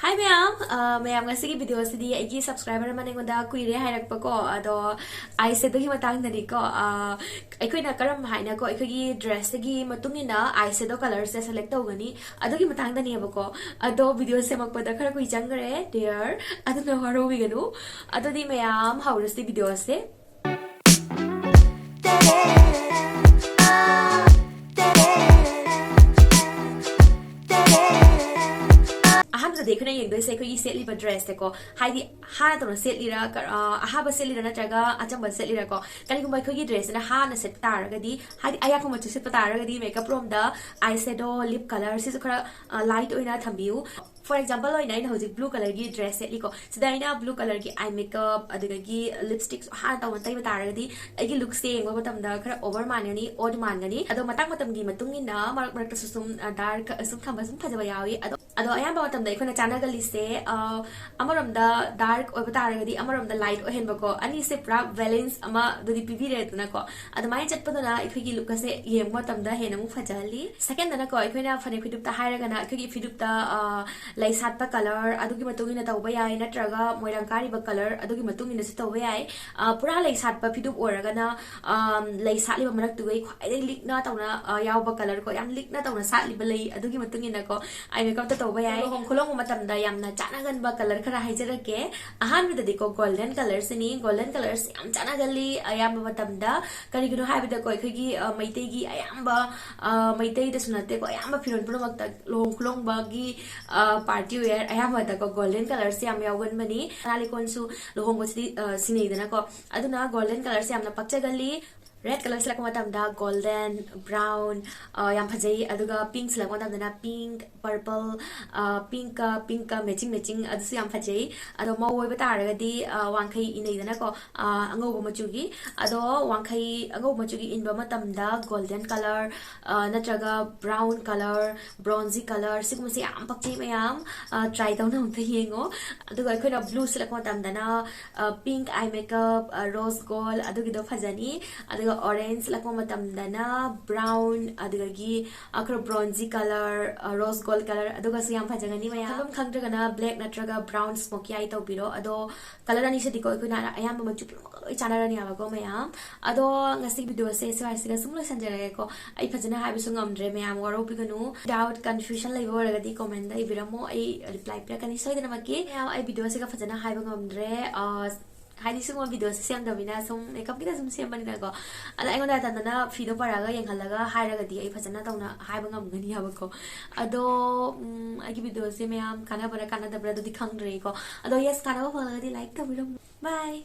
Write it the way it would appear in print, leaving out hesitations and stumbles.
Hi ma'am, ma'am ngasi video sidi aigi subscriber maningoda kuire hairakpa ko ado eyeshadow hi matang nari ko aikoina karam haina ko aikogi dress gi matungina eyeshadow color se select tawgani adogi matang dani abako ado video se makpada khara kui jangre dear ado no haro wiganu ado di ma'am hawrasti video se देखने ये दोई से कोई set लिबा dress ते को हाइदी हाना तो सेट लिरा अहाबा सेट लिरा नत्रगा अचंबा सेट लिरा को कलिगुम बाय खोगी ड्रेस ना हाना सेट तारगदी हाइदी आया को मचु सेट तारगदी मेकअप रोम दा आईशैडो लिप कलर से खरा light ओइना थंबिउ For example, I know the blue color की dress set liko. So then I blue color की eye makeup, adagi lipsticks, हाँ तो मतलब बता रही थी, अगी look से वो बतम दा कर over माननी, odd माननी. अदो मतंग मतंग की मतुंगी ना, मर मर तो सुसुम dark, सुम थम्बा सुम फजवा यावी. अदो अयां बतम दा इकोना चैनल गली से, अमरम दा dark और बता रही थी, अमरम दा light और हेन बको, अनि से प्राप balance अमा दो दी पीवी रहते ना को. अदो माइन चट पतो ना इकोगी look से ये मतम दा है ना मुफ फजाली. Second ना को इकोना फने फिडुप ता हायर गना, इकोगी फिडुप ता लाई सात कलर अदुगी मतुंगी तौब याय नत्रगा मोइरंकारी कलर अदुगी मतुंगी तौब याय पुरा लाई सात फिदुप ओरगना लाई सातलिब मरक्तुगै ख्वाइदै लिकना तौना यावब कलर को याम लिकना तौना सातलिब लै अदुगी मतुंगी को आई मेकअप तौब याय होम खुलोंग मतमदा यामना चानागनबा कलर खरा हाइजरके अहानबिददि को गोल्डन कलर सेनी गोल्डन कलर्स याम चानागली अयाम मतमदा करिगिनो हाइबदा को अखोगी मैतेगी अयाम मैतै दसुनते को अयाम फिरोन पुरमक्ता लोंग खुलोंगबागी पार्टी वेयर अयामदा को गोल्डन कलर से याम यावगन बनी नालिकोनसु लोहोंगोसि सिनेदना को अदुना गोल्डन कलर से यामना पक्चगली रेड कलर से गोल्डन ब्राउन याम फजई अदुगा पिंक से पिंक पर्पल पिंक का मैचिंग मैचिंग अदुसु याम फजई अदो मौवे तारगदी वांखई इनैदना को अंगौब मचुगी अदो वांखई अंगौब मचुगी इनबा मतमदा गोल्डन कलर नत्रगा ब्राउन कलर ब्रोंजी कलर सिगुमसे याम पक्चई मयाम ट्राई तौना उनते येंगो अदुगा अखोना ब्लू से pink eye makeup rose gold अदुगिदो फजनी अदुगा orange lakmo matamdana brown adugagi akro bronzy color rose gold color aduga su yam phajagani maya kam khangdragana black natraga brown smoky eye tawbiro ado color ani se diko ikuna ayam machu loi chanarani abago maya ado ngasi video se swai sumla sanjare ko ai phajana haibisu ngamdre maya waro biganu doubt confusion lai waragadi comment da ibiramo ai reply pirakani soidana maki ai video se ka phajana haiba ngamdre हाइदी सुंग video से same दबिना सुम makeup की सुम same बनिना को अदा आइगोना तंदना फीदो परागा यंगहलगा हाइरगदी आई फजना तौना हाइबा ngamgani habako ado आगी video से मैं काना बरा काना दबरा दो दिखंग रे को अदो यस काना फलगदी लाइक तबिरो बाय